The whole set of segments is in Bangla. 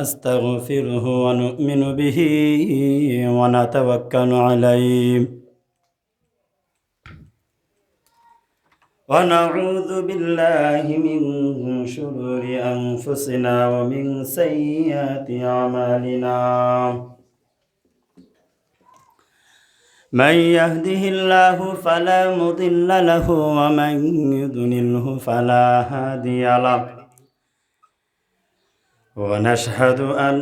أستغفره ونؤمن به ونتوكل عليه ونعوذ بالله من شرور أنفسنا ومن سيئات أعمالنا من يهده الله فلا مضل له ومن يضلله فلا هادي له ونشهد أن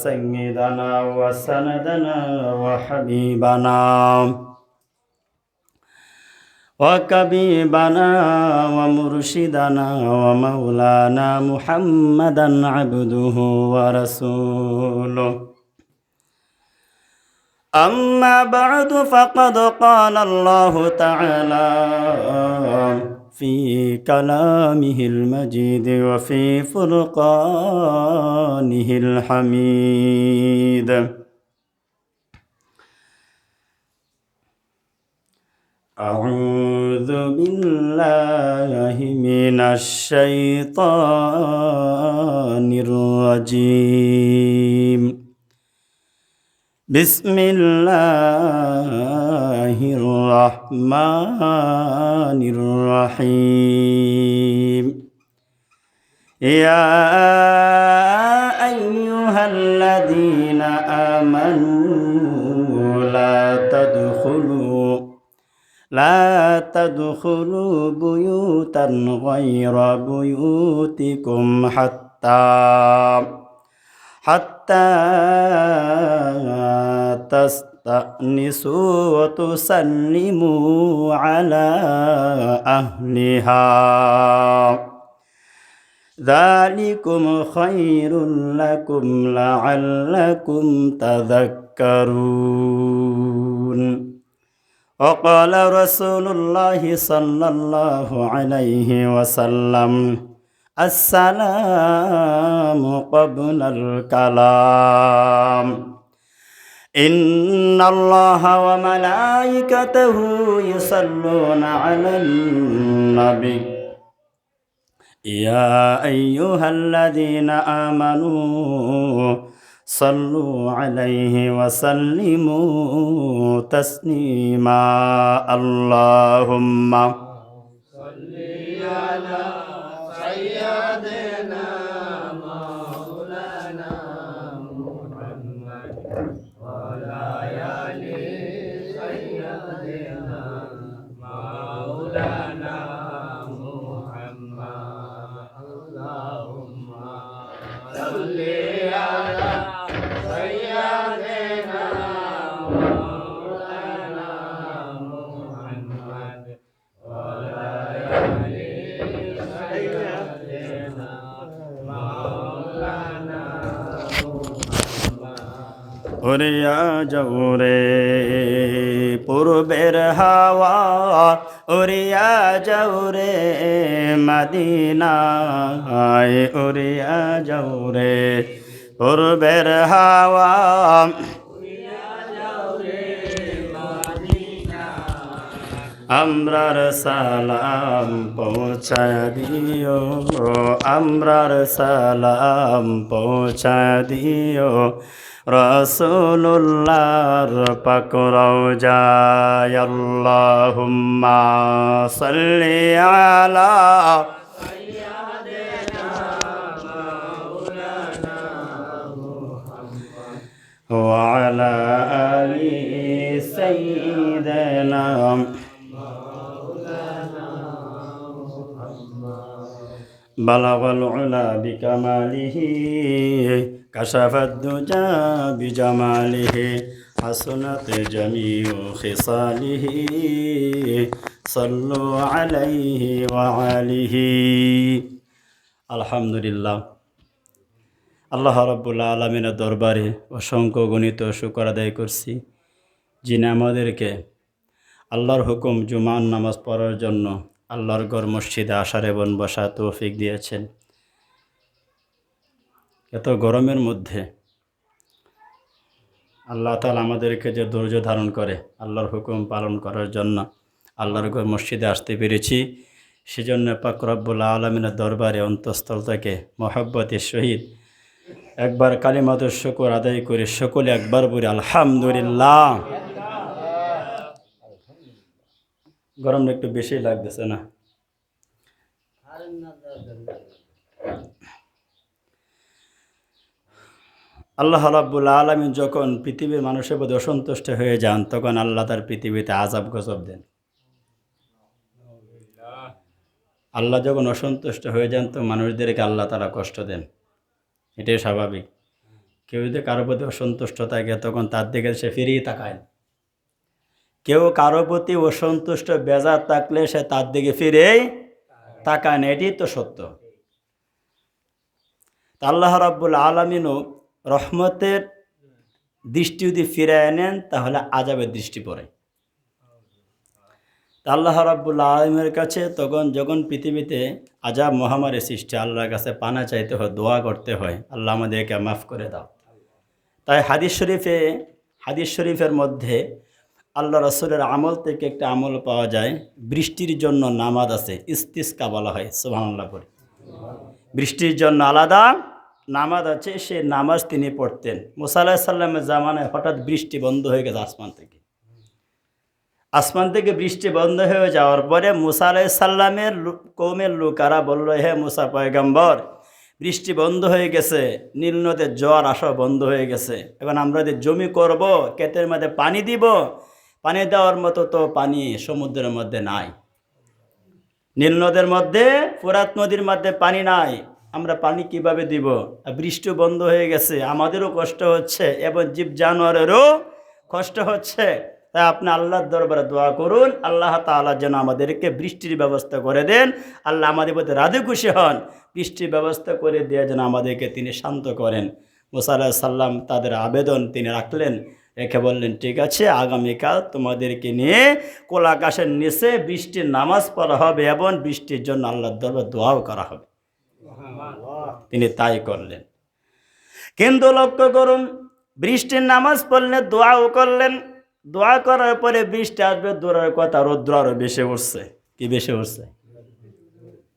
سيدنا وسندنا وحبيبنا وكبيبنا ومرشدنا ومولانا محمدا عبده ورسوله أما بعد فقد قال الله تعالى في كلامه المجيد وفي فرقانه الحميد أعوذ بالله من الشيطان الرجيم بسم الله الرحمن الرحيم يا أيها الذين آمنوا لا تدخلوا بيوتا غير بيوتكم حتى تستأنسوا وتسلموا على أهلها ذلكم خير لكم لعلكم تذكرون وقال رسول الله صلى الله عليه وسلم السلام قبل الكلام إن الله وملائكته يصلون على النبي يا أيها الذين آمنوا صلوا عليه وسلموا تسليما اللهم صل على سيدنا مولانا محمد وعلى آل سيدنا مولانا محمد اللهم صل على سيدنا مولانا محمد وعلى آل سيدنا مولانا محمد ওরিয়া যাওরে পূর্বের হাওয়া ওরিয়া যাওরে মদিনায় ওরিয়া যাওরে পূর্বের হাওয়া আমরার সালাম পৌঁছায় দিও আমরার সালাম পৌঁছায় দিও রাসূলুল্লাহর পাক রওজায় আল্লাহুম্মা সাল্লি আলা وعلى آل سيدنا بلغ العلا بكماله كشف الدجى بجماله حسنت جميع خصاله صلوا عليه وعليه الحمد لله আল্লাহ রাব্বুল আলামিনের দরবারে অসংখ্য গণিত শুকর আদায় করছি, যিনি আমাদেরকে আল্লাহর হুকুম জুমার নামাজ পড়ার জন্য আল্লাহর ঘর মসজিদে আসার এবং বসা তৌফিক দিয়েছেন। এত গরমের মধ্যে আল্লাহ তাআলা আমাদেরকে যে ধৈর্য ধারণ করে আল্লাহর হুকুম পালন করার জন্য আল্লাহর ঘর মসজিদে আসতে পেরেছি, সেজন্য পাক রব্বুল আলামিনের দরবারে অন্তঃস্থল থেকে মহব্বতের সহিত একবার কালিমাতুশ শুকর আদায় করে সকলে একবার বলি আলহামদুলিল্লাহ। গরম একটু বেশি লাগতেছে না? আল্লাহ রাব্বুল আলামিন যখন পৃথিবীর মানুষের প্রতি অসন্তুষ্ট হয়ে যান, তখন আল্লাহ তার পৃথিবীতে আযাব গজব দেন। আল্লাহ যখন অসন্তুষ্ট হয়ে যান, তো মানুষদেরকে আল্লাহ তাআলা কষ্ট দেন। এটাই স্বাভাবিক। কেউ যদি কারো প্রতি অসন্তুষ্ট থাকে, তখন তার দিকে সে ফিরিয়ে তাকায় না। কেউ কারো প্রতি অসন্তুষ্ট বেজার থাকলে সে তার দিকে ফিরেই তাকায় না। এটাই তো সত্য। আল্লাহ রাব্বুল আলামিনও রহমতের দৃষ্টি যদি ফিরায় নেন, তাহলে আযাবের দৃষ্টি পড়ে। আল্লাহ রাব্বুল আলামিনের কাছে তখন যখন পৃথিবীতে আযাব মহামারী সৃষ্টি, আল্লাহর কাছে পানা চাইতে হয়, দোয়া করতে হয়, আল্লাহ আমাদেরকে মাফ করে দাও। তাই হাদিস শরীফের মধ্যে আল্লাহ রাসূলের আমল থেকে একটা আমল পাওয়া যায়। বৃষ্টির জন্য নামাজ আছে, ইস্তিসকা বলা হয়। সুবহানাল্লাহ পড়ে। বৃষ্টির জন্য আলাদা নামাজ আছে, সে নামাজ তিনি পড়তেন। মুসা আলাইহিস সালামের জামানায় হঠাৎ বৃষ্টি বন্ধ হয়ে গেছে আসমান থেকে বৃষ্টি বন্ধ হয়ে যাওয়ার পরে মুসা আলাইহিস সালামের কওমের লোকেরা বলল, হে মুসা পয়গম্বর, বৃষ্টি বন্ধ হয়ে গেছে, নীল নদের জ্বর আসা বন্ধ হয়ে গেছে, এখন আমরা যে জমি করব, ক্ষেতের মধ্যে পানি দিব, পানি দেওয়ার মতো তো পানি সমুদ্রের মধ্যে নাই, নীল নদের মধ্যে, ফোরাত নদীর মধ্যে পানি নাই, আমরা পানি কিভাবে দিব? বৃষ্টি বন্ধ হয়ে গেছে, আমাদেরও কষ্ট হচ্ছে এবং জীব জানোয়ারেরও কষ্ট হচ্ছে। তাই আপনি আল্লাহর দরবারে দোয়া করুন, আল্লাহ তাআলা যেন আমাদেরকে বৃষ্টির ব্যবস্থা করে দেন। আল্লাহ আমাদের প্রতি রাজি খুশি হন, বৃষ্টির ব্যবস্থা করে দিয়ে যেন আমাদেরকে তিনি শান্ত করেন। মুসা আলাইহিস সালাম তাদের আবেদন তিনি রাখলেন, রেখে বললেন, ঠিক আছে, আগামীকাল তোমাদেরকে নিয়ে কোল আকাশের নিচে বৃষ্টির নামাজ পড়া হবে এবং বৃষ্টির জন্য আল্লাহর দরবারে দোয়াও করা হবে। তিনি তাই করলেন। কিন্তু লক্ষ্য করুন, বৃষ্টির নামাজ পড়লেন, দোয়াও করলেন, দোয়া করার পরে বৃষ্টি আসবে দূরের কথা, রৌদ্র আরো বেশি উঠছে। কি বেশি উঠছে?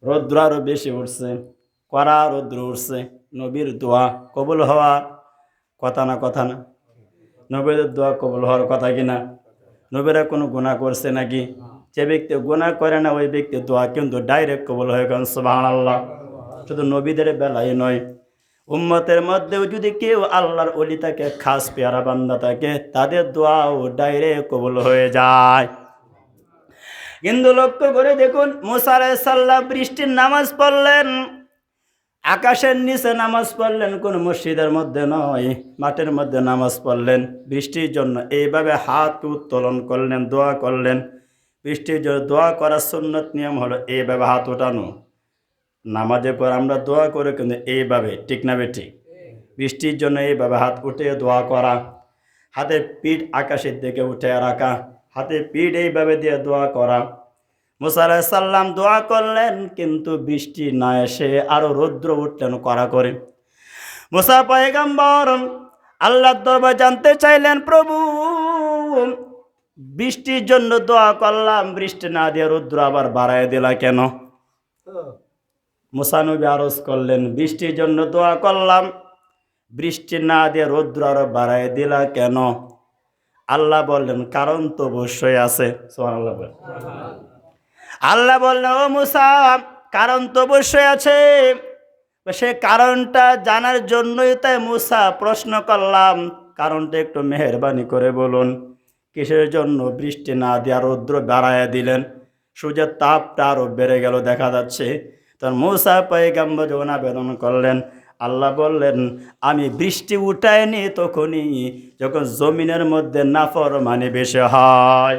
রৌদ্র আরো বেশি উঠছে, কড়া রৌদ্র উঠছে। নবীর দোয়া কবুল হওয়া কথা না? নবীর দোয়া কবুল হওয়ার কথা কিনা? নবীরা কোনো গুনাহ করছে নাকি? যে ব্যক্তি গুনাহ করে না, ওই ব্যক্তি দোয়া কিন্তু ডাইরেক্ট কবুল হয়ে গেল। সুবহানাল্লাহ। শুধু নবীদের বেলায় নয়, উম্মতের মধ্যেও যদি কেউ আল্লাহর ওলি থাকে, খাস পেয়ারা বান্দা থাকে, তাদের দোয়াও ডাইরেক্ট কবুল হয়ে যায়। কিন্তু লক্ষ্য করে দেখুন, মুসা আলাইহিস সালাম বৃষ্টির নামাজ পড়লেন, আকাশের নিচে নামাজ পড়লেন, কোন মসজিদের মধ্যে নয়, মাঠের মধ্যে নামাজ পড়লেন। বৃষ্টির জন্য এইভাবে হাত উত্তোলন করলেন, দোয়া করলেন। বৃষ্টির জন্য দোয়া করার সুন্নত নিয়ম হলো এইভাবে হাত ওঠানো। নামাজের পর আমরা দোয়া করে কিন্তু এইভাবে, ঠিক না বেঠিক? বৃষ্টির জন্য এইভাবে হাত উঠে দোয়া করা, হাতের পিঠ আকাশের দিকে উঠে রাখা, হাতের পিঠ এইভাবে দিয়ে দোয়া করা। মুসা আলাইহিস সালাম দোয়া করলেন, কিন্তু বৃষ্টি না এসে আরো রৌদ্র উঠলেন কড়া করে। মুসা পয়গম্বর আল্লাহর দরবারে জানতে চাইলেন, প্রভু, বৃষ্টির জন্য দোয়া করলাম, বৃষ্টি না দিয়ে রৌদ্র আবার বাড়ায় দিলা কেন? মুসা নবী আরজ করলেন, বৃষ্টির জন্য দোয়া করলাম, বৃষ্টি না দিয়ে রৌদ্র আরো বাড়ায় দিলা কেন? আল্লাহ বললেন, কারণ তো অবশ্যই আছে। সুবহানাল্লাহ। আল্লাহ বললেন, ও মুসা, কারণ তো অবশ্যই আছে। সে কারণটা জানার জন্যই তাই মুসা প্রশ্ন করলাম, কারণটা একটু মেহেরবানি করে বলুন, কিসের জন্য বৃষ্টি না দিয়ে রৌদ্র বাড়ায় দিলেন? সূর্যের তাপটা আরো বেড়ে গেল দেখা যাচ্ছে। তখন মুসা পয়গম্বর যখন আবেদন করলেন, আল্লাহ বললেন, আমি বৃষ্টি উঠাইনি তখনই যখন জমিনের মধ্যে নাফরমানি বেশি হয়,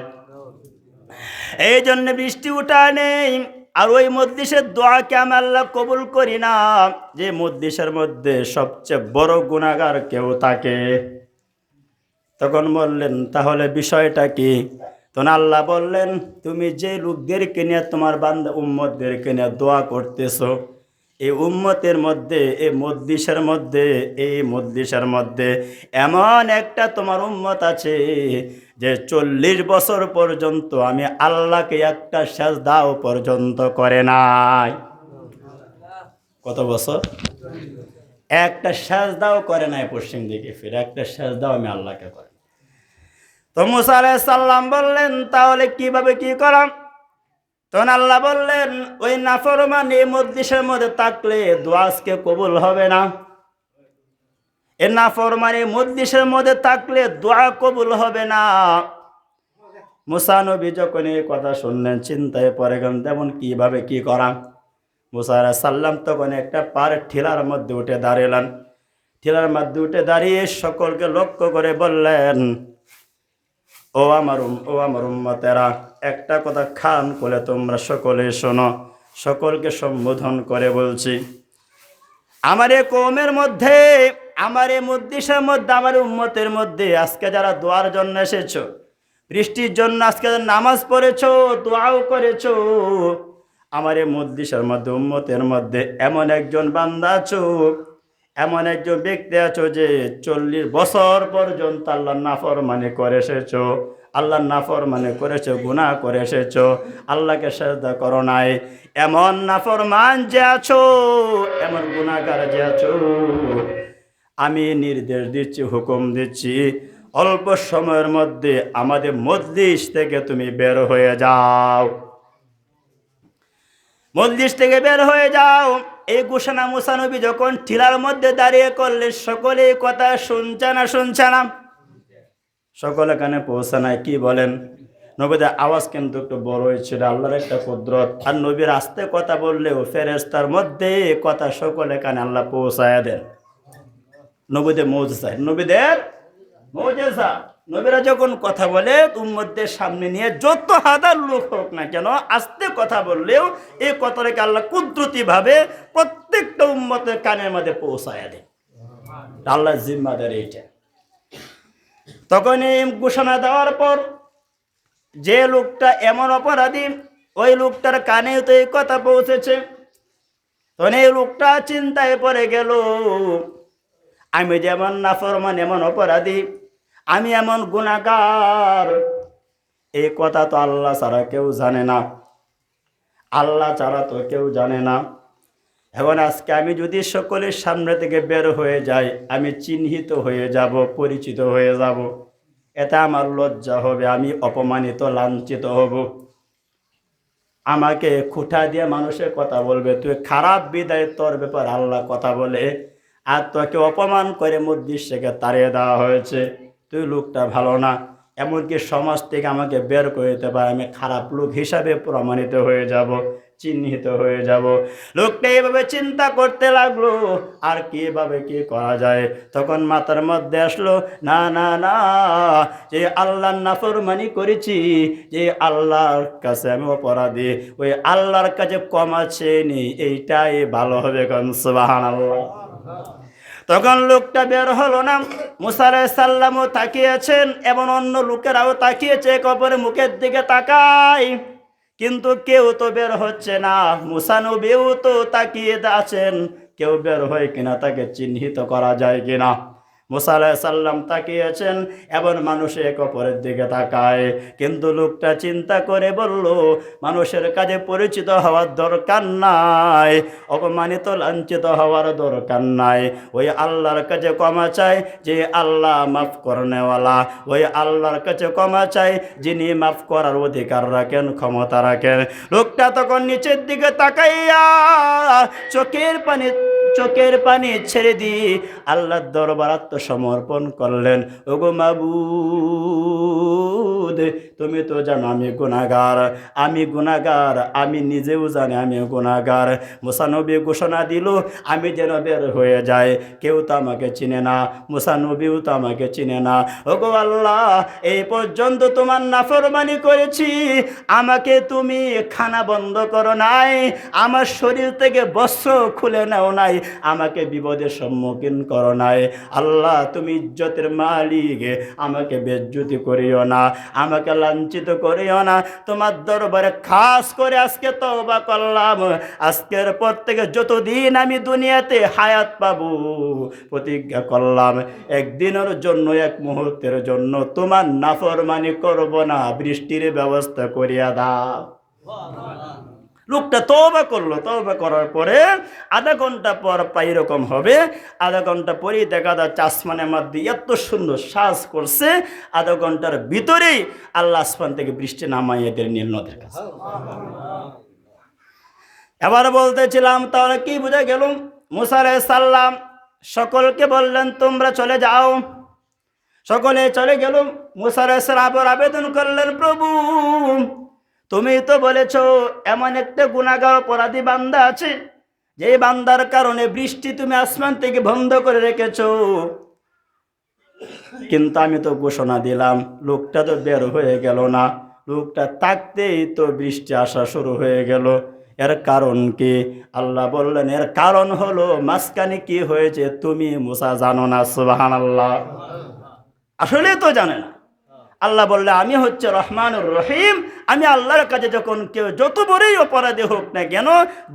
এই জন্য বৃষ্টি উঠায় নেই। আর ওই মজলিসের দোয়াকে আমি আল্লাহ কবুল করি না, যে মজলিসের মধ্যে সবচেয়ে বড় গুনাহগার কেউ থাকে। তখন বললেন, তাহলে বিষয়টা কি? তখন আল্লাহ বললেন, তুমি যে লোকদেরকে নিয়ে, তোমার বান্দা উম্মতদেরকে নিয়ে দোয়া করতেছো, এই উম্মতের মধ্যে, এই মজলিসের মধ্যে এমন একটা তোমার উম্মত আছে যে 40 বছর পর্যন্ত আমি আল্লাহকে একটা সাজদাও পর্যন্ত করে নাই। কত বছর? একটা সাজদাও করে নাই পশ্চিম দিকে ফিরে, একটা সাজদাও আমি আল্লাহকে করে। তো মুসা আলাইহিস সালাম বললেন তাহলে কিভাবে কি করাম? তখন আল্লাহ বললেন ওই নাফরমানি মজলিসের মধ্যে থাকলে দোয়া আজকে কবুল হবে না। এই নাফরমানি মজলিসের মধ্যে থাকলে দোয়া কবুল হবে না। মুসা নবী যখন এই কথা শুনলেন চিন্তায় পড়ে গেলেন তেমন কিভাবে কি করা। মুসা আলাইহিস সালাম তখন একটা পাহাড়ের ঠেলার মধ্যে উঠে দাঁড়ালেন। ঠেলার মধ্যে উঠে দাঁড়িয়ে সকলকে লক্ষ্য করে বললেন, ও আমার উম্মতেরা, একটা কথা খান করে তোমরা সকলে শোনো। সকলকে সম্বোধন করে বলছি, আমার এই কওমের মধ্যে, আমার এই মজলিসের মধ্যে, আমার উম্মতের মধ্যে আজকে যারা দোয়ার জন্য এসেছো, বৃষ্টির জন্য আজকে নামাজ পড়েছো, দোয়াও করেছো, আমার এই মজলিসের মধ্যে উম্মতের মধ্যে এমন একজন বান্দা আছো, এমন একজন ব্যক্তি আছো যে 40 বছর পর্যন্ত আল্লাহর নাফরমানি করে এসেছো, আল্লাহর নাফরমানি করেছো, গুনাহ করে এসেছো, আল্লাহকে সিজদা করো নাই। এমন নাফরমান যে আছো, এমন গুনাহগার যে আছো, আমি নির্দেশ দিচ্ছি, হুকুম দিচ্ছি, অল্প সময়ের মধ্যে আমাদের মজলিস থেকে তুমি বের হয়ে যাও, মজলিস থেকে বের হয়ে যাও। এই ঘোষণা মুসা নবী যখন টিলার মধ্যে দাঁড়িয়ে করলে সকলে কথা শুনছে না, শুনছে না, সকলে কানে পৌঁছে নাই। কি বলেন? নবীদের আওয়াজ কিন্তু একটু বড় হয়েছিল, আল্লাহর একটা কুদরত। আর নবীর আস্তে কথা বললেও ফেরেশতার মধ্যে কথা সকলে কানে আল্লাহ পৌঁছায় দেন। নবীদের মৌজেজা, নবীদের মৌজেজা। নবীরা যখন কথা বলে উম্মতদের সামনে নিয়ে যত হাজার লোক হোক না কেন, আস্তে কথা বললেও এই কথাটাকে আল্লাহ কুদরতি ভাবে প্রত্যেকটা উম্মতের কানের মধ্যে পৌঁছায় দেন। আল্লাহর জিম্মাদারি এটা। তখন এই ঘোষণা দেওয়ার পর যে লোকটা এমন অপরাধী, ওই লোকটার কানেও তো এই কথা পৌঁছেছে। তখন এই লোকটা চিন্তায় পড়ে গেল, আমি যেমন নাফরমান, এমন অপরাধী, আমি এমন গুনাহগার, এই কথা তো আল্লাহ ছাড়া কেউ জানে না, আল্লাহ ছাড়া তো কেউ জানে না। এখন আজকে আমি যদি সকলের সামনে থেকে বের হয়ে যাই, আমি চিহ্নিত হয়ে যাব, পরিচিত হয়ে যাব, এটা আমার লজ্জা হবে, আমি অপমানিত, লাঞ্ছিত হব। আমাকে খুঁটা দিয়ে মানুষের কথা বলবে, তুই খারাপ, বিদায় তোর ব্যাপার আল্লাহ কথা বলে, আর তোকে অপমান করে মজলিস থেকে তাড়িয়ে দেওয়া হয়েছে, তুই লোকটা ভালো না, এমনকি সমাজ থেকে আমাকে বের করে দিতে পারে, আমি খারাপ লোক হিসাবে প্রমাণিত হয়ে যাব, চিহ্নিত হয়ে যাব। লোকটা এইভাবে চিন্তা করতে লাগলো আর কিভাবে কি করা যায়। তখন মাথার মধ্যে আসলো, না না না, যে আল্লাহর নাফরমানি করেছি, যে আল্লাহর কাছে আমি অপরাধী, ওই আল্লাহর কাছে ক্ষমা চেয়ে নি, এইটাই ভালো হবে। কোন সুবহানাল্লাহ। তখন লোকটা বের হলো না। মুসা আলাইহিস সালামও তাকিয়েছেন এবং অন্য লোকেরাও তাকিয়েছে, এক অপরের মুখের দিকে তাকায়, কিন্তু কেউ তো বের হচ্ছে না। মুসা নবীও তো তাকিয়ে আছেন, কেউ বের হয় কিনা, তাকে চিহ্নিত করা যায় কিনা। মুসা আলাইহিস সালাম তাকিয়েছেন এবং মানুষ এক অপরের দিকে তাকায়, কিন্তু লোকটা চিন্তা করে বলল, মানুষের কাছে পরিচিত হওয়ার দরকার নাই, অপমানিত লাঞ্ছিত হওয়ার দরকার নাই, ওই আল্লাহর কাছে ক্ষমা চাই যে আল্লাহ মাফ করনেওয়ালা, ওই আল্লাহর কাছে ক্ষমা চাই যিনি মাফ করার অধিকার রাখেন, ক্ষমতা রাখেন। লোকটা তখন নিচের দিকে তাকাইয়া চোখের পানি ছেড়ে দিয়ে আল্লাহর দরবার আত্মসমর্পণ করলেন। ওগো মাবুদ, তুমি তো জানো আমি গুনাহগার, আমি নিজেও জানি আমি গুনাহগার। মুসা নবী ঘোষণা দিল, আমি যেন বের হয়ে যাই, কেউ তো আমাকে চিনে না, মুসা নবীও তো আমাকে চিনে না। ওগো আল্লাহ, এই পর্যন্ত তোমার নাফরমানি করেছি, আমাকে তুমি খানা বন্ধ করো নাই, আমার শরীর থেকে বস্ত্র খুলে নাও নাই, আমাকে বিপদের সম্মুখীন করো নাই। আল্লাহ, তুমি ইজ্জতের মালিক, আমাকে বেজ্জতি করিও না, আমাকে লাঞ্ছিত করিও না। তোমার দরবারে খাস করে আজকে তওবা করলাম, আজকের পর থেকে যতদিন আমি দুনিয়াতে হায়াত পাবো, প্রতিজ্ঞা করলাম একদিনের জন্য, এক মুহূর্তের জন্য তোমার নাফরমানি করব না, বৃষ্টির ব্যবস্থা করিয়া দাও। লোকটা তওবা করলো, তওবা করার পরে আধা ঘন্টা পর প্রায় এরকম হবে, আধা ঘন্টা পরেই দেখা যাচ্ছে আসমানের মধ্যে এত সুন্দর সাজ করছে, আধা ঘন্টার ভিতরেই আল্লাহ আসমান থেকে বৃষ্টি নামাইয়ে দেন নীল নদের কাছে। এবার বলতেছিলাম তাহলে কি বোঝা গেল? মুসা আলাইহিস সালাম সকলকে বললেন তোমরা চলে যাও, সকলে চলে গেল। মুসা আলাইহিস সালাম আবার আবেদন করলেন, প্রভু তুমি তো বলেছ এমন একটা গুনাহগার অপরাধী বান্দা আছে যে বান্দার কারণে বৃষ্টি তুমি আসমান থেকে বন্ধ করে রেখেছো, কিন্তু আমি তো ঘোষণা দিলাম, লোকটা তো বের হয়ে গেল না, লোকটা থাকতেই তো বৃষ্টি আসা শুরু হয়ে গেল, এর কারণ কি? আল্লাহ বললেন এর কারণ হলো মাঝখানে কি হয়েছে তুমি মুসা জানো না। সুবহানাল্লাহ। আসলে তো জানে না। আল্লাহ বললে আমি হচ্ছে রহমানুর রহিম, আমি আল্লাহর কাছে যখন কেউ যত বড়ই অপরাধী হোক না কেন,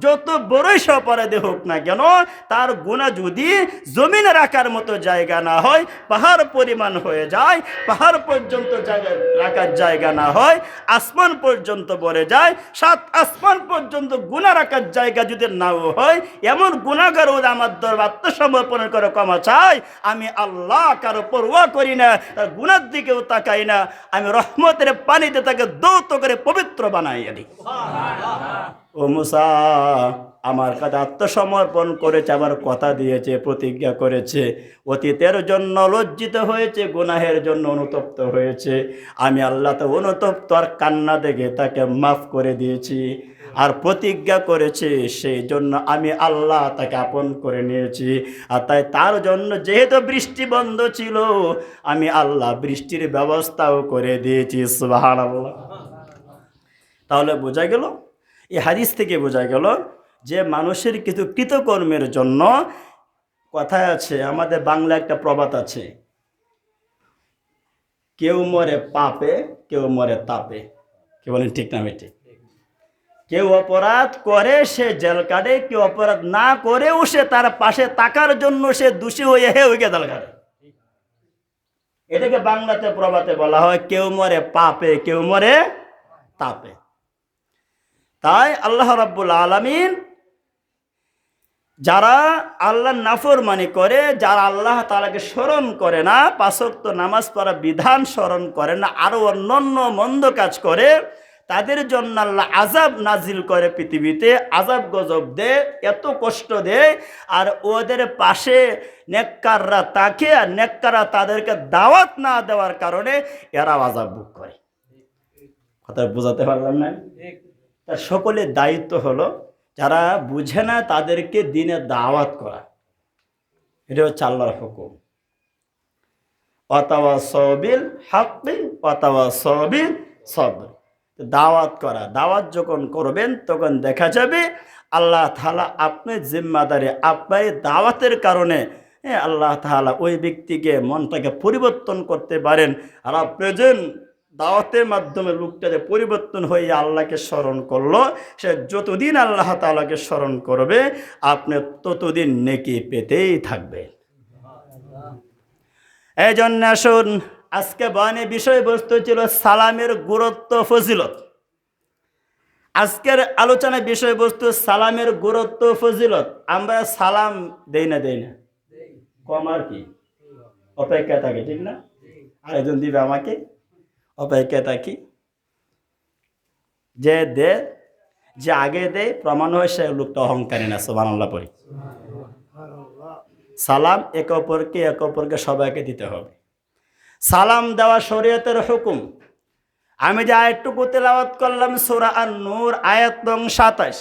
যত বড়ই সে অপরাধী হোক না কেন, তার গুনাহ যদি জমিনে রাখার মতো জায়গা না হয়, পাহাড় পরিমাণ হয়ে যায়, পাহাড় পর্যন্ত জায়গা রাখার জায়গা না হয়, আসমান পর্যন্ত ভরে যায়, 7 আসমান পর্যন্ত গুনাহ রাখার জায়গা যদি নাও হয়, এমন গুনাহগার আমার দরবার আত্মসমর্পণ করে ক্ষমা চাই, আমি আল্লাহ কারো পরোয়া করি না, তার গুনার দিকেও তাকাই না, আমি রহমতের পানিতে তাকে দৌত করে পবিত্র বানাইয়া দিই। ও মুসা আমার কাছে আত্মসমর্পণ করেছে, আবার কথা দিয়েছে, প্রতিজ্ঞা করেছে, অতীতের জন্য লজ্জিত হয়েছে, গুনাহের জন্য অনুতপ্ত হয়েছে, আমি আল্লাহ তো অনুতপ্ত আর কান্না দেখে তাকে মাফ করে দিয়েছি, আর প্রতিজ্ঞা করেছে সেই জন্য আমি আল্লাহ তাকে আপন করে নিয়েছি, আর তাই তার জন্য যেহেতু বৃষ্টি বন্ধ ছিল আমি আল্লাহ বৃষ্টির ব্যবস্থাও করে দিয়েছি। সুবহানাল্লাহ। তাহলে বোঝা গেল, এই হাদিস থেকে বোঝা গেল যে মানুষের কিছু কৃতকর্মের জন্য, কথায় আছে আমাদের বাংলা একটা প্রবাদ আছে, কেউ মরে পাপে কেউ মরে তাপে। কি বলেন, ঠিক না বেঠিক? কেউ অপরাধ করে সে জেল কাটে, কেউ অপরাধ না করেও সে তার পাশে থাকার জন্য সে দোষী হয়ে গিয়ে জেল কাটে। এটাকে বাংলাতে প্রবাদে বলা হয় কেউ মরে পাপে কেউ মরে তাপে। তাই আল্লাহ রাব্বুল আলামিন যারা আল্লাহর নাফরমানি করে, যারা আল্লাহ তাআলাকে স্মরণ করে না, 5 ওয়াক্ত নামাজ পড়া বিধান স্মরণ করে না, আরো অন্যান্য মন্দ কাজ করে, তাদের জন্য আল্লাহ আযাব নাজিল করে, পৃথিবীতে আযাব গজব দেয়, এত কষ্ট দেয়, আর ওদের পাশে নেককাররা থাকে, আর নেককাররা তাদেরকে দাওয়াত না দেওয়ার কারণে এরা আযাব ভোগ করে। কথা বোঝাতে পারলাম না? তার সকলের দায়িত্ব হলো যারা বুঝে না তাদেরকে দিনে দাওয়াত করা। এটা হচ্ছে আল্লাহর হুকুম, ওয়াতাওয়াসাউ বিল হাক্কি ওয়াতাওয়াসাউ বিস সবর। দাওয়াত করা, দাওয়াত যখন করবেন তখন দেখা যাবে আল্লাহ তাআলা আপনার জিম্মাদারি, আপনার দাওয়াতের কারণে আল্লাহ তাআলা ওই ব্যক্তিকে মনটাকে পরিবর্তন করতে পারেন। আর আপনি যে দাওয়াতের মাধ্যমে লোকটা যে পরিবর্তন হয়ে আল্লাহকে স্মরণ করলো, সে যতদিন আল্লাহ তাআলাকে স্মরণ করবে আপনি ততদিন নেকি পেতেই থাকবে। এই জন্য আসুন, আজকে বয়ানের বিষয়বস্তু ছিল সালামের গুরুত্ব ফজিলত। আজকের আলোচনার বিষয়বস্তু সালামের গুরুত্ব ফজিলত। আমরা সালাম দেই না কম, আর কি অপেক্ষা থাকি, ঠিক না? আরেকজন দিবে আমাকে, অপেক্ষা থাকি, যে দে, যে আগে দেয় প্রমাণ হয় সে লোকটা অহংকারী না। সুবহানাল্লাহ পড়ি। সালাম একে অপরকে সবাইকে দিতে হবে। সালাম দেওয়া শরীয়তের হুকুম। আমি যে আয়াতটুকু তেলাওয়াত করলাম সূরা আন-নূর আয়াত নং 27,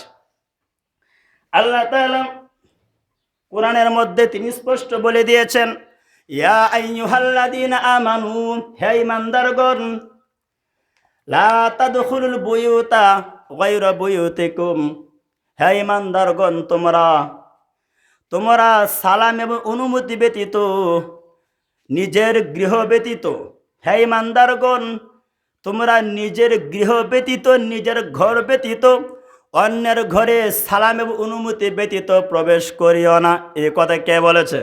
আল্লাহ তাআলা কোরআনের মধ্যে তিনি স্পষ্ট বলে দিয়েছেন, ইয়া আইয়ুহাল্লাযীনা আমানু, হে ঈমানদারগণ, লা তাদখুলুল বুয়ুতা গায়রা বুয়ুতিকুম, হে ঈমানদারগণ তোমরা সালাম এবং অনুমতি ব্যতীত, নিজের গৃহ ব্যতীত, হে ঈমানদারগণ তোমরা নিজের গৃহ ব্যতীত, নিজের ঘর ব্যতীত অন্যের ঘরে সালাম এবং অনুমতি ব্যতীত প্রবেশ করিও না। এই কথা কে বলেছে?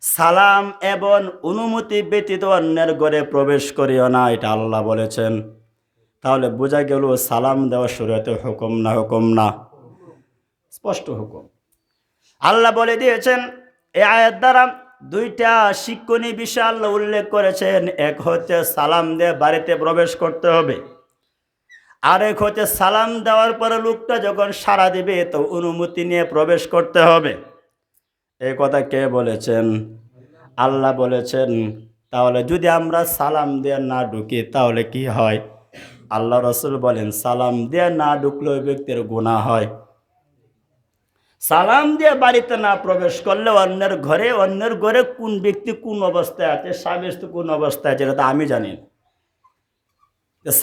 সালাম এবং অনুমতি ব্যতীত অন্যের ঘরে প্রবেশ করিও না, এটা আল্লাহ বলেছেন। তাহলে বোঝা গেল সালাম দেওয়া শরীয়তে হুকুম না হুকুম না? স্পষ্ট হুকুম। আল্লাহ বলে দিয়েছেন এই আয়াত দ্বারা দুইটা শিক্ষণীয় বিষয় আল্লাহ উল্লেখ করেছেন। এক হচ্ছে সালাম দিয়ে বাড়িতে প্রবেশ করতে হবে, আর এক হচ্ছে সালাম দেওয়ার পরে লোকটা যখন সাড়া দিবে তো অনুমতি নিয়ে প্রবেশ করতে হবে। এই কথা কে বলেছেন? আল্লাহ বলেছেন। তাহলে যদি আমরা সালাম দিয়ে না ঢুকি তাহলে কি হয়? আল্লাহ রসুল বলেন সালাম দিয়ে না ঢুকলে ওই ব্যক্তির গুনাহ হয়। সালাম দিয়ে বাড়িতে না প্রবেশ করলে অন্যের ঘরে কোন ব্যক্তি কোন অবস্থায় আছে, স্বামী স্ত্রী কোন অবস্থায় আছে, এটা তো আমি জানি না।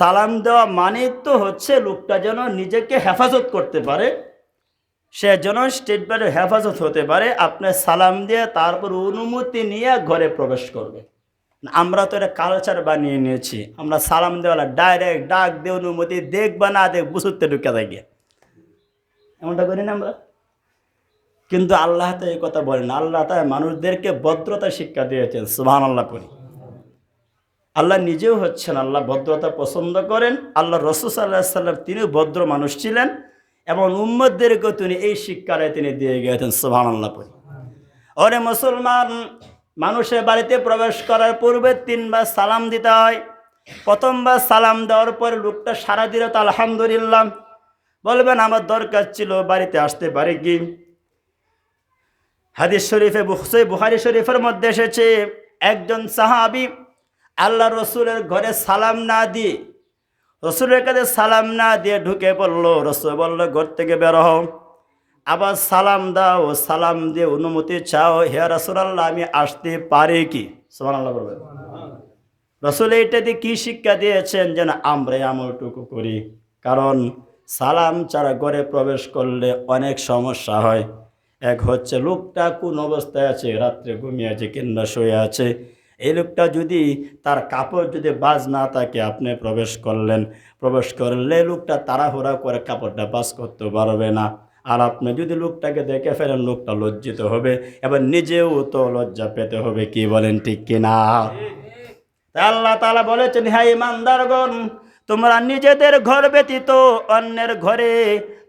সালাম দেওয়া মানে তো হচ্ছে লোকটা যেন নিজেকে হেফাজত করতে পারে, সে যেন স্টেটমেন্টে হেফাজত হতে পারে। আপনি সালাম দিয়ে তারপর অনুমতি নিয়ে ঘরে প্রবেশ করবে। আমরা তো এটা কালচার বানিয়ে নিয়েছি, আমরা সালাম দেওয়ালা ডাইরেক্ট ডাক দিয়ে অনুমতি দেখ বা না দেখ বুঝতে ঢুকে থাকি, এমনটা করি না আমরা? কিন্তু আল্লাহ তো এই কথা বলেন। আল্লাহ তাই মানুষদেরকে ভদ্রতা শিক্ষা দিয়েছেন। সুবহানাল্লাহ করি। আল্লাহ নিজেও হচ্ছেন, আল্লাহ ভদ্রতা পছন্দ করেন। আল্লাহ রাসূল সাল্লাল্লাহু আলাইহি সাল্লাম তিনিও ভদ্র মানুষ ছিলেন এবং উম্মতদেরকেও তিনি এই শিক্ষাটাই তিনি দিয়ে গিয়েছেন। সুবহানাল্লাহ করি। ওরে মুসলমান, মানুষের বাড়িতে প্রবেশ করার পূর্বে 3 বার সালাম দিতে হয়। প্রথমবার সালাম দেওয়ার পরে লোকটা সারা দিলে তো আলহামদুলিল্লাহ বলবেন, আমার দরকার ছিল, বাড়িতে আসতে পারে কি? হাদিস শরীফে বুখারী শরীফের মধ্যে এসেছে, একজন সাহাবী আল্লাহ রসুলের ঘরে সালাম না দিয়ে, রসুলের কাছে সালাম না দিয়ে ঢুকে পড়লো। রসুল বলল, ঘর থেকে বের হও, আবার সালাম দাও, সালাম দিয়ে অনুমতি চাও, হে রাসূলুল্লাহ আমি আসতে পারি কি? সুবহানাল্লাহ বলবেন। রসুল এইটা দিয়ে কি শিক্ষা দিয়েছেন যেন আমরা আমলটুকু করি। কারণ সালাম ছাড়া ঘরে প্রবেশ করলে অনেক সমস্যা হয়। এক হচ্ছে লোকটা কোন অবস্থায় আছে, রাত্রে ঘুমিয়ে আছে কিংবা শুয়ে আছে, এই লোকটা যদি তার কাপড় যদি বাজ না থাকে, আপনি প্রবেশ করলে লোকটা তাড়াহুড়া করে কাপড়টা বাজ করতে পারবে না। আর আপনি যদি লোকটাকে দেখে ফেলেন, লোকটা লজ্জিত হবে এবং নিজেও তো লজ্জা পেতে হবে। কি বলেন, ঠিক কিনা? আল্লাহ তাআলা বলেছেন, হে ঈমানদারগণ, তোমরা নিজেদের ঘর ব্যতীত অন্যের ঘরে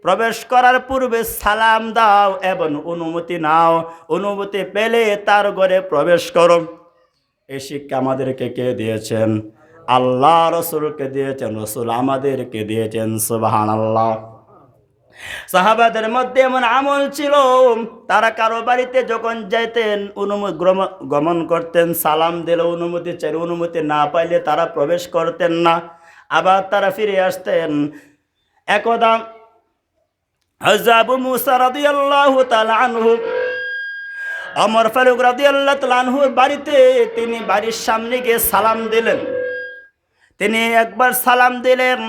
প্রবেশ করার পূর্বে সালাম দাও এবং অনুমতি নাও, অনুমতি পেলে তার ঘরে প্রবেশ করো। এই শিক্ষা আমাদেরকে কে দিয়েছেন? আল্লাহ রসুলকে দিয়েছেন, রসুল আমাদেরকে দিয়েছেন। সুবহানাল্লাহ। সাহাবাদের মধ্যে এমন আমল ছিল, তারা কারো বাড়িতে যখন যাইতেন, গমন করতেন, সালাম দিলে অনুমতি চাই, অনুমতি না পাইলে তারা প্রবেশ করতেন না, আবার তারা ফিরে আসতেন। একদা হযরত আবু মুসা রাদিয়াল্লাহু তাআলা আনহু ওমর ফারুক রাদিয়াল্লাহু তাআলা আনহুর বাড়িতে তিনি বাড়ির সামনে গিয়ে সালাম দিলেন। তিনি একবার সালাম দিলেন,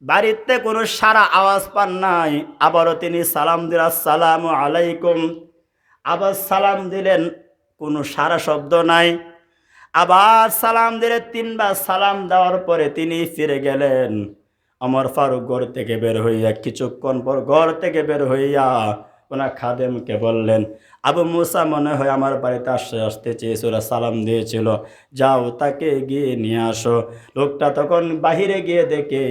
বাড়িতে কোনো সারা আওয়াজ পান নাই। আবারও তিনি সালাম দিলেন, আসসালামু আলাইকুম, আবার সালাম দিলেন, কোনো সারা শব্দ নাই। আবার সালাম দিলে 3 বার সালাম দেওয়ার পরে তিনি ফিরে গেলেন। ওমর ফারুক ঘর থেকে বের হইয়া, কিছুক্ষণ পর ঘর থেকে বের হইয়া ওনার খাদেমকে বললেন, আবু মুসা মনে হয় আমার বাড়িতে আসতে চেয়েছিল, সালাম দিয়েছিল, যাও তাকে গিয়ে নিয়ে আসো। লোকটা তখন বাহিরে গিয়ে দেখে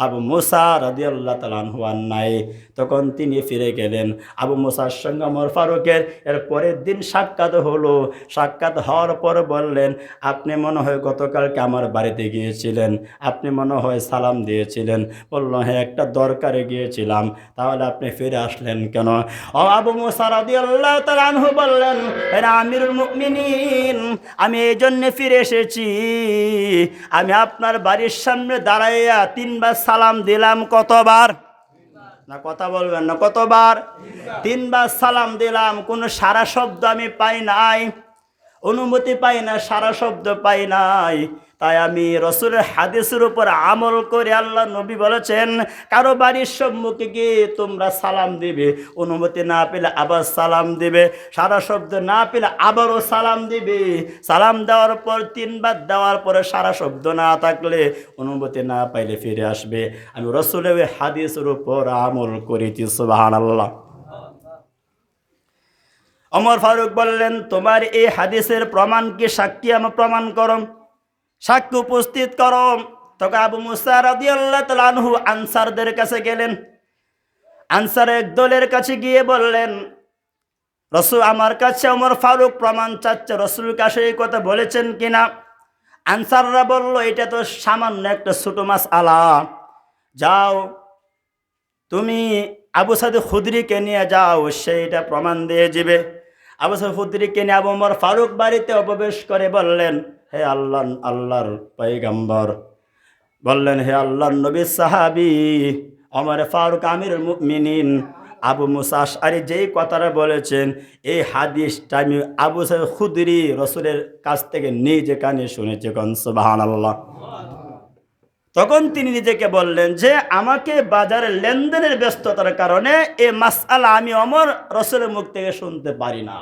আবু মুসা রাদিয়াল্লাহু তাআলা আনহু আর নাই। তখন তিনি ফিরে গেলেন। আবু মুসার সঙ্গে ওমর ফারুকের এর পরের দিন সাক্ষাৎ হলো। সাক্ষাৎ হওয়ার পর বললেন, আপনি মনে হয় গতকালকে আমার বাড়িতে গিয়েছিলেন, আপনি মনে হয় সালাম দিয়েছিলেন। বলল, হ্যাঁ, একটা দরকারে গিয়েছিলাম। তাহলে আপনি ফিরে আসলেন কেন? ও আবু মুসা রাদিয়াল্লাহু তাআলা আনহু বললেন, হে আমিরুল মুমিনিন, আমি এই জন্য ফিরে এসেছি, আমি আপনার বাড়ির সামনে দাঁড়াইয়া 3 বার সালাম দিলাম। কতবার? না কথা বলবেন না, কতবার? 3 বার সালাম দিলাম, কোনো সারা শব্দ আমি পাই নাই, অনুমতি পাই না, সারা শব্দ পাই নাই। তাই আমি রসুলের হাদিসের উপর আমল করে, আল্লাহ নবী বলেছেন, কারো বাড়ির সম্মুখে গিয়ে তোমরা সালাম দিবে, অনুমতি না পেলে আবার সালাম দিবে, সারা শব্দ না পেলে আবারও সালাম দিবে। সালাম দেওয়ার পর 3 বার দেওয়ার পরে সারা শব্দ না থাকলে, অনুমতি না পাইলে ফিরে আসবে। আমি রসুলের হাদিসের উপর আমল করেছি। সুবহানাল্লাহ। ওমর ফারুক বললেন, তোমার এই হাদিসের প্রমাণ কি? সাক্ষী আমার প্রমাণ করো, সাক্ষী উপস্থিত করো। তখন আবু মুসা রাদিয়াল্লাহু তাআলা আনহু আনসারদের কাছে গেলেন। আনসার এক দলের কাছে গিয়ে বললেন, রসুল আমার কাছে ওমর ফারুক প্রমাণ চাচ্ছে, রসুল কাছে এই কথা বলেছেন কিনা। আনসাররা বলল, এটা তো সামান্য একটা ছোট মাসআলা, যাও তুমি আবু সাঈদ খুদরিকে নিয়ে যাও, সেইটা প্রমাণ দিয়ে যাবে। আবু সাঈদ খুদরিকে নিয়ে আবু ওমর ফারুক বাড়িতে প্রবেশ করে বললেন, হে আল্লাহর পয়গম্বর, বললেন হে আল্লাহর নবীর সাহাবী ওমর ফারুক আমিরুল মুমিনিন আবু মুসা আশআরী যেই কথাটা বলেছেন, এই হাদিসটা আমি আবু সাঈদ খুদরি রসুলের কাছ থেকে নিজে কানে শুনেছি। কোন সুবহানাল্লাহ। তখন তিনি নিজেকে বললেন যে আমাকে বাজারের লেনদেনের ব্যস্ততার কারণে এই মাসআলা আমি ওমর রসুলের মুখ থেকে শুনতে পারি না।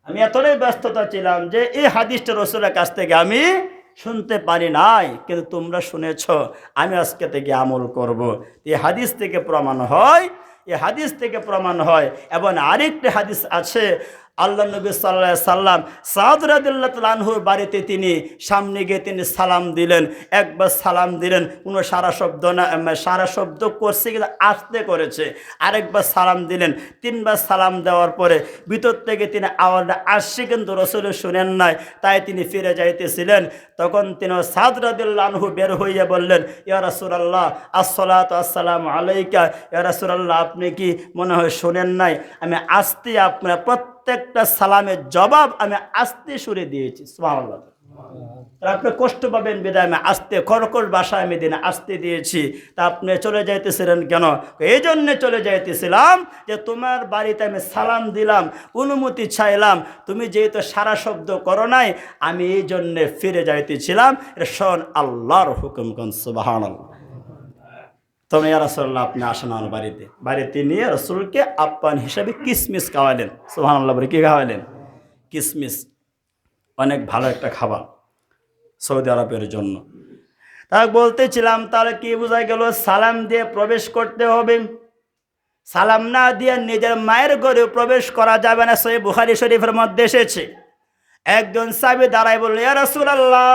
আমি এতটাই ব্যস্ততা ছিলাম যে এই হাদিসটা রসুলের কাছ থেকে আমি শুনতে পারি নাই, কিন্তু তোমরা শুনেছ, আমি আজকে থেকে আমল করব। এই হাদিস থেকে প্রমাণ হয়। এবং আরেকটি হাদিস আছে, আল্লাহ নবী সাল্লাল্লাহু আলাইহি সাল্লাম সাদ রাদিয়াল্লাহু তাআলা আনহুর বাড়িতে তিনি সামনে গিয়ে তিনি সালাম দিলেন। একবার সালাম দিলেন, কোনো সারা শব্দ না, সারা শব্দ করছে কিন্তু আস্তে করেছে। আরেকবার সালাম দিলেন, তিনবার সালাম দেওয়ার পরে ভিতর থেকে তিনি আওয়াজটা আসছে কিন্তু রাসূল শুনেন নাই, তাই তিনি ফিরে যাইতেছিলেন। তখন তিনি সাদ রাদিয়াল্লাহু আনহু বের হইয়া বললেন, ইয়া রাসূলুল্লাহ আসসালাতু আসসালামু আলাইকা। ইয়া রাসূলুল্লাহ আপনি কি মনে হয় শোনেন নাই? আমি আস্তে আপনার প্রত্যেকটা সালামের জবাব আমি আস্তে সুরে দিয়েছি। সুবহানাল্লাহ। আপনি কষ্ট পাবেন বিধায় আমি আস্তে কর্কশ ভাষায় আমি দিনে আস্তে দিয়েছি। তা আপনি চলে যাইতেছিলেন কেন? এই জন্যে চলে যাইতেছিলাম যে তোমার বাড়িতে আমি সালাম দিলাম, অনুমতি চাইলাম, তুমি যেহেতু সারা শব্দ করো নাই, আমি এই জন্যে ফিরে যাইতেছিলাম। এটা শোন আল্লাহর হুকুম। কোন সুবহানাল্লাহ। তবে ইয়া রাসূলুল্লাহ আপনি আসেন আমার বাড়িতে নিয়ে রসুলকে আপ্যায়ন হিসাবে কিসমিস খাওয়ালেন। সুবহানাল্লাহ বলে কি খাওয়ালেন? কিসমিস, অনেক ভালো একটা খাবার সৌদি আরবের জন্য। তা বলতেছিলাম, তাহলে কি বোঝা গেল? সালাম দিয়ে প্রবেশ করতে হবে। সালাম না দিয়ে নিজের মায়ের ঘরে প্রবেশ করা যাবে না। সহিহ বুখারী শরীফের মধ্যে এসেছে, একজন সাহাবী দাঁড়ায় বলল, ইয়া রাসূলুল্লাহ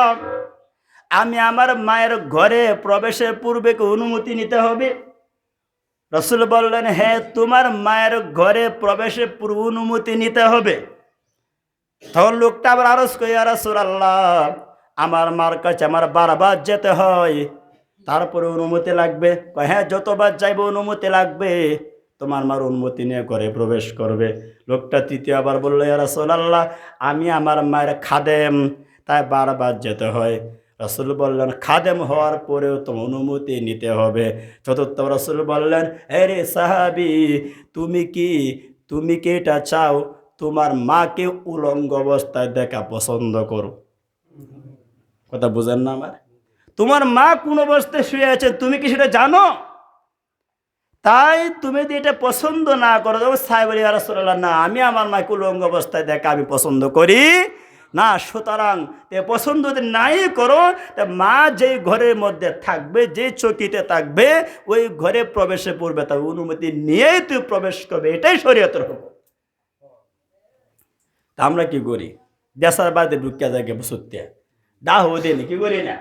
আমি আমার মায়ের ঘরে প্রবেশের পূর্বে কি অনুমতি নিতে হবে? রাসূল বললেন, হ্যাঁ তোমার মায়ের ঘরে প্রবেশের পূর্বে অনুমতি নিতে হবে। তখন লোকটা আবার আরজ করে, ইয়া রাসূলুল্লাহ আমার মার কাছে আমার বারবার যেতে হয়, তারপরে অনুমতি লাগবে? হ্যাঁ যতবার যাইব অনুমতি লাগবে, তোমার মার অনুমতি নিয়ে ঘরে প্রবেশ করবে। লোকটা তৃতীয়বার বলল, ইয়া রাসূলুল্লাহ আমি আমার মায়ের খাদেম, তাই বারবার যেতে হয়। রাসূল বললেন, খাদেম হওয়ার পরেও তো অনুমতি নিতে হবে। চতুর্থ রাসূল বললেন, হে রে সাহাবী তুমি কি এটা চাও তোমার মাকে উলঙ্গ অবস্থায় দেখা পছন্দ করো? কথা বুঝেন না আমার? তোমার মা কোন অবস্থায় শুয়ে আছে তুমি কি সেটা জানো? তাই তুমি যদি এটা পছন্দ না করো, সাহেব ইয়া রাসূলুল্লাহ না আমি আমার মাকে উলঙ্গ অবস্থায় দেখা আমি পছন্দ করি না। সুতরাং পছন্দ যদি নাই করো, মা যেই ঘরের মধ্যে থাকবে, যে চকিতে থাকবে, ওই ঘরে প্রবেশে পূর্বে তার অনুমতি নিয়েই তুই প্রবেশ করবে, এটাই শরীয়তের হুকুম। তা আমরা কি করি? দেশার বাড়িতে ঢুকিয়া যাকে বসতে ডাকও দেই না, কি করি না?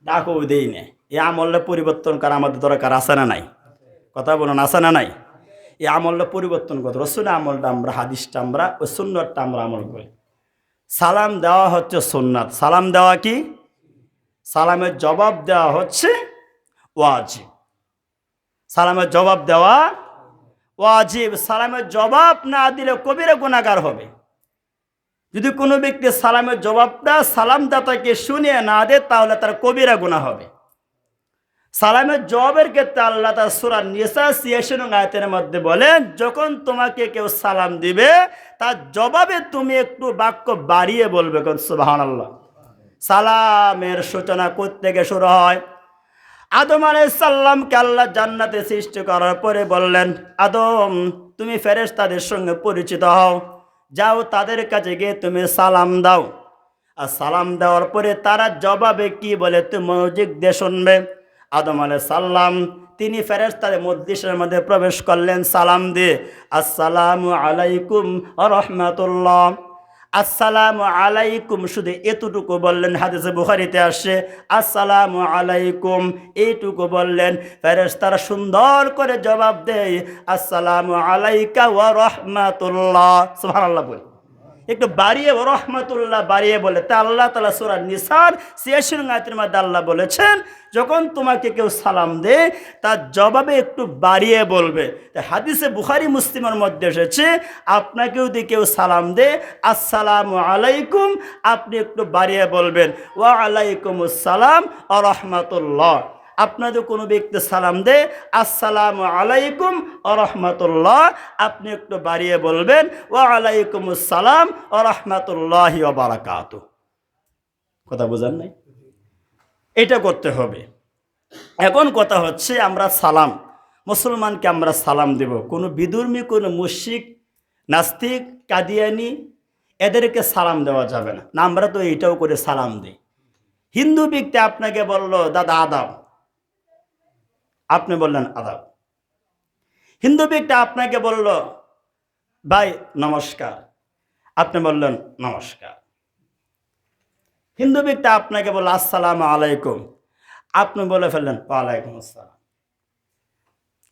ডাকও দেই না। এই আমলটা পরিবর্তন করা আমাদের দরকার আছে না নাই? কথা বলুন, আছে না নাই? এই আমলটা পরিবর্তন করতে রসুলের আমলটা আমরা, হাদিসটা আমরা, ওই সুন্নাতটা আমরা আমল করি। সালাম দেওয়া হচ্ছে সুন্নাত। সালাম দেওয়া কি? সালামের জবাব দেওয়া হচ্ছে ওয়াজিব। সালামের জবাব দেওয়া ওয়াজিব। সালামের জবাব না দিলে কবিরা গুনাহগার হবে। যদি কোনো ব্যক্তি সালামের জবাবটা সালামদাতাকে শুনিয়ে না দেয়, তাহলে তার কবিরা গুনাহ হবে। সালামের জবাবের ক্ষেত্রে আল্লাহ তাআলা সূরা নিসা ৮৬ নং আয়াতের মধ্যে বলেন, যখন তোমাকে কেউ সালাম দিবে তার জবাবে তুমি একটু বাক্য বাড়িয়ে বলবে। সুবহানাল্লাহ। সালামের সূচনা কোত্থেকে শুরু হয়? আদম আলাইহিস সালামকে আল্লাহ জান্নাতে সৃষ্টি করার পরে বললেন, আদম তুমি ফেরেশতাদের সঙ্গে পরিচিত হও, যাও তাদের কাছে গিয়ে তুমি সালাম দাও। আর সালাম দেওয়ার পরে তারা জবাবে কি বলে তুমি মনোযোগ দিয়ে শুনবে। আদম আলাইহিস সালাম তিনি ফেরেশতাদের মজলিসের মধ্যে প্রবেশ করলেন সালাম দিয়ে, আসসালামু আলাইকুম ওয়া রাহমাতুল্লাহ। আসসালামু আলাইকুম শুধু এতটুকু বললেন, হাদিসে বুখারীতে আসে আসসালামু আলাইকুম এইটুকু বললেন, ফেরেশতারা সুন্দর করে জবাব দেয় আসসালামু আলাইকা ওয়া রাহমাতুল্লাহ, সুবহানাল্লাহ বলে একটু বাড়িয়ে ও রহমাতুল্লাহ বাড়িয়ে বলে। তা আল্লাহ তাআলা সূরা নিসার ৮৬ আয়াতের মধ্যে আল্লাহ বলেছেন যখন তোমাকে কেউ সালাম দেয় তার জবাবে একটু বাড়িয়ে বলবে। তাই হাদিসে বুখারী মুসলিমের মধ্যে এসেছে আপনাকে যদি কেউ সালাম দেয় আসসালামু আলাইকুম, আপনি একটু বাড়িয়ে বলবেন ওয়া আলাইকুমুস সালাম ওয়া রাহমাতুল্লাহ। আপনাদের কোনো ব্যক্তি সালাম দেয় আসসালামু আলাইকুম ওয়া রাহমাতুল্লাহ, আপনি একটু বাড়িয়ে বলবেন ওয়া আলাইকুমুস সালাম ওয়া রাহমাতুল্লাহি ওয়া বারাকাতুহু। কথা বোঝেন নাই? এটা করতে হবে। এখন কথা হচ্ছে আমরা সালাম, মুসলমানকে আমরা সালাম দেব, কোনো বিধর্মী, কোনো মুশরিক, নাস্তিক, কাদিয়ানি এদেরকে সালাম দেওয়া যাবে না। না, আমরা তো এইটাও করে সালাম দিই। হিন্দু ব্যক্তি আপনাকে বলল দাদা আদাব, আপনি বললেন আদাব। হিন্দু ব্যক্তি আপনাকে বলল ভাই নমস্কার, আপনি বললেন নমস্কার। হিন্দু ব্যক্তি আপনাকে বলল আসসালামু আলাইকুম, আপনি বলে ফেললেন ওয়ালাইকুম আসসালাম।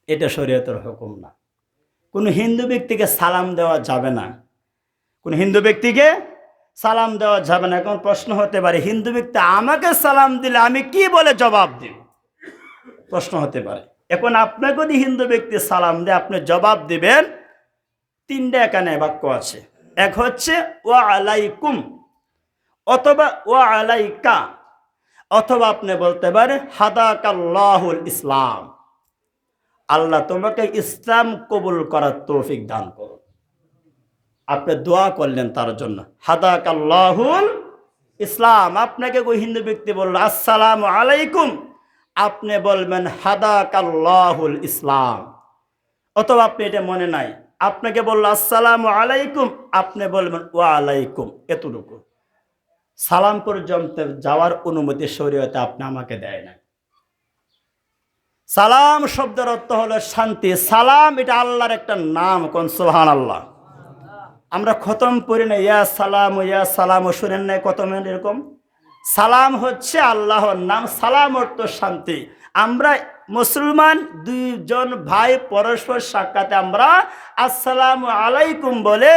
এটা শরীয়তের হুকুম না। কোনো হিন্দু ব্যক্তিকে সালাম দেওয়া যাবে না, কোনো হিন্দু ব্যক্তিকে সালাম দেওয়া যাবে না। এখন প্রশ্ন হতে পারে হিন্দু ব্যক্তি আমাকে সালাম দিলে আমি কি বলে জবাব দিব, প্রশ্ন হতে পারে। এখন আপনাকে যদি হিন্দু ব্যক্তি সালাম দেয় আপনি জবাব দিবেন, তিনটা এখানে বাক্য আছে। এক হচ্ছে ওয়া আলাইকুম অথবা ওয়া আলাইকা, অথবা আপনি বলতে পারেন হাদাকাল্লাহুল ইসলাম, আল্লাহ তোমাকে ইসলাম কবুল করার তৌফিক দান করুন। আপনি দোয়া করলেন তার জন্য হাদাকাল্লাহুল ইসলাম। আপনাকে ওই হিন্দু ব্যক্তি বলল আসসালামু আলাইকুম, আপনি বলবেন হাদাকাল্লাহুল ইসলাম। অথবা আপনি এটা মনে নাই, আপনাকে বলল আসসালামু আলাইকুম, আপনি বলবেন ওয়া আলাইকুম। এতটুকু সালাম পর্যন্ত যাওয়ার অনুমতি শরীয়তে আপনি আমাকে দেয় না। সালাম শব্দের অর্থ হলো শান্তি। সালাম এটা আল্লাহর একটা নাম, কোন সুবহানাল্লাহ। আমরা খতম পড়ি না ইয়া সালাম শুনেন নাই খতমের এরকম? সালাম হচ্ছে আল্লাহর নাম, সালাম অর্থ শান্তি। আমরা মুসলমান দুইজন ভাই পরস্পর সাক্ষাতে আমরা আসসালামু আলাইকুম বলে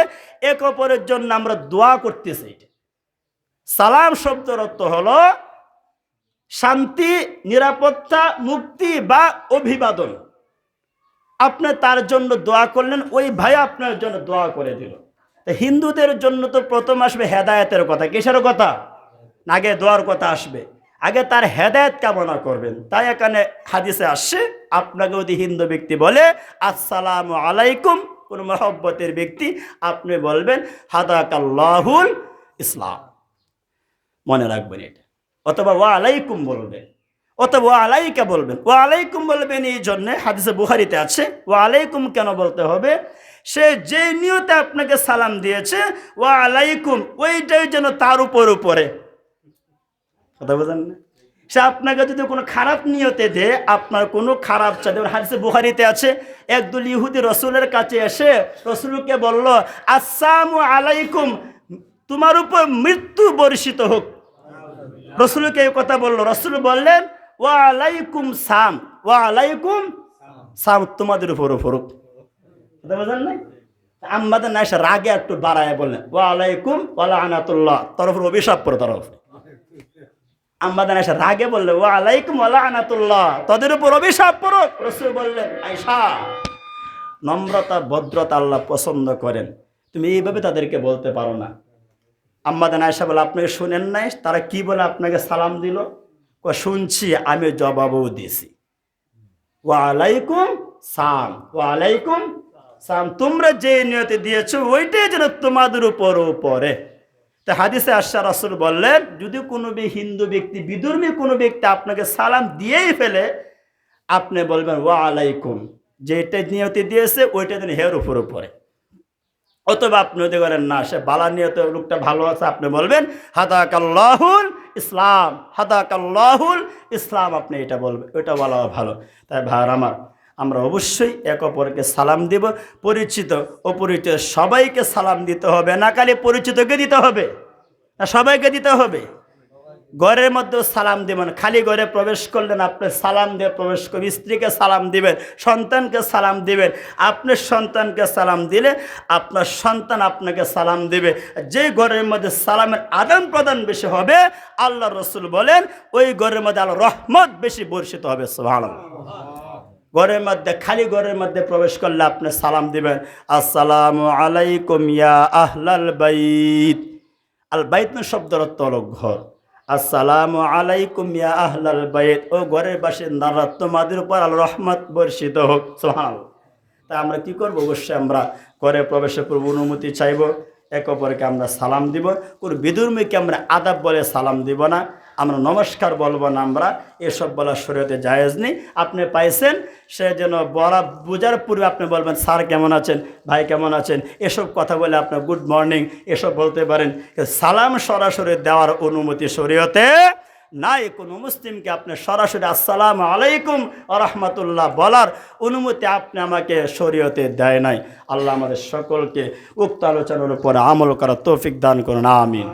এক অপরের জন্য আমরা দোয়া করতেছি। সালাম শব্দের অর্থ হলো শান্তি, নিরাপত্তা, মুক্তি বা অভিবাদন। আপনি তার জন্য দোয়া করলেন, ওই ভাই আপনার জন্য দোয়া করে দিল। হিন্দুদের জন্য তো প্রথম আসবে হেদায়েতের কথা। কিসের কথা? আগে দোয়ার কথা আসবে, আগে তার হেদায়েত কামনা করবেন। তাই এখানে হাদিসে আসছে আপনাকে যদি হিন্দু ব্যক্তি বলে আসসালামু আলাইকুম, কোন মহব্বতের ব্যক্তি, আপনি বলবেন হাদাকাল্লাহুল ইসলাম। মনে রাখবেন এটা। অথবা ওয়া আলাইকুম বলবেন, অথবা ওয়া আলাইকা বলবেন। ওয়া আলাইকুম বলবেন এই জন্যে, হাদিসে বুখারীতে আছে। ওয়া আলাইকুম কেন বলতে হবে? সে যে নিয়তে আপনাকে সালাম দিয়েছে ওয়া আলাইকুম, ওইটাই যেন তার উপরে। কথা বোঝেন না? সে আপনাকে যদি কোনো খারাপ নিয়তে দেয়, আপনার কোনো খারাপ চাঁদে, হাদিসে বুখারীতে আছে একদল ইহুদি রসুলের কাছে এসে রসুলকে বলল আসসালামু আলাইকুম, তোমার উপর মৃত্যু বর্ষিত হোক। রসুলকে এই কথা বলল। রসুল বললেন ওয়া আলাইকুম সাম, ওয়া আলাইকুম সাম, তোমাদের উপর হোক। কথা বোঝেন নাই? আমাদের না এসে রাগে একটু বাড়ায় বললেন ওয়া আলাইকুম ওয়া লানাতুল্লাহ, তোর উপর অভিশাপ পড়ো। তোর উপর আমাদের এসে রাগে বললে ওয়া আলাইকুম ওয়া লানাতুল্লাহ, তোদের উপর অভিশাপ পড়ো। রাসূল বললেন আয়েশা, নম্রতা ভদ্রতা আল্লাহ পছন্দ করেন, তুমি এইভাবে তাদেরকে বলতে পারো না। আম্মাদান আয়েশা বলে আপনি শুনেন নাই তারা কি বলে আপনাকে সালাম দিল? শুনছি, আমি জবাবও দিয়েছি। ওয়া আলাইকুম সাম, ওয়া আলাইকুম সাম, তোমরা যে নিয়তে দিয়েছো ওইটাই যেন তোমাদের উপরে। তো হাদিসে আসছে রাসূল বললেন যদি কোনো হিন্দু ব্যক্তি, বিধর্মী কোনো ব্যক্তি আপনাকে সালাম দিয়েই ফেলে, আপনি বলবেন ওয়া আলাইকুম, যেটা নিয়তে দিয়েছে ওইটা যেন হের উপরে। অথবা আপনি যদি করেন না সে বালা নিয়তে লোকটা ভালো আছে, আপনি বলবেন হাদাকাল্লাহুল ইসলাম, হাদাকাল্লাহুল ইসলাম, আপনি এটা বলবেন, ওইটা বলা ভালো। তাই ভাইয়ার আমার, আমরা অবশ্যই এক অপরকে সালাম দিব। পরিচিত অপরিচিত সবাইকে সালাম দিতে হবে, না খালি পরিচিতকে দিতে হবে, না সবাইকে দিতে হবে। ঘরের মধ্যেও সালাম দেবেন, খালি ঘরে প্রবেশ করলেন আপনি সালাম দিয়ে প্রবেশ করবেন, স্ত্রীকে সালাম দিবেন, সন্তানকে সালাম দিবেন। আপনার সন্তানকে সালাম দিলে আপনার সন্তান আপনাকে সালাম দিবে। যে ঘরের মধ্যে সালামের আদান প্রদান বেশি হবে, আল্লাহ রসুল বলেন ওই ঘরের মধ্যে আল্লাহ রহমত বেশি বর্ষিত হবে। সুবহানাল্লাহ। ঘরের মধ্যে খালি ঘরের মধ্যে প্রবেশ করলে আপনি সালাম দিবেন, আসসালামু আলাইকুম ইয়া আহলাল বাইত। আল বাইত শব্দের অর্থ হলো ঘর। আসসালামু আলাইকুম ইয়া আহলাল বাইত, ও ঘরের বাসিন্দারা তোমাদের উপর আল রহমত বর্ষিত হোক। সুবহানাল্লাহ। তা আমরা কি করব? অবশ্যই আমরা ঘরে প্রবেশের পূর্ব অনুমতি চাইব, একে অপরকে আমরা সালাম দিব। কোনো বিধর্মীকে আমরা আদাব বলে সালাম দিব না, আমরা নমস্কার বলবো না, আমরা এসব বলা শরীয়তে জায়েজ নেই। আপনি পাইছেন, সে যেন বলা বোঝার পূর্বে আপনি বলবেন স্যার কেমন আছেন, ভাই কেমন আছেন, এসব কথা বলে আপনার গুড মর্নিং এসব বলতে পারেন। সালাম সরাসরি দেওয়ার অনুমতি শরীয়তে নাই। কোনো মুসলিমকে আপনি সরাসরি আসসালামু আলাইকুম ওয়া রাহমাতুল্লাহ বলার অনুমতি আপনি আমাকে শরীয়তে দেয় নাই। আল্লাহ আমাদের সকলকে উক্ত আলোচনার উপর আমল করার তৌফিক দান করুন, আমিন।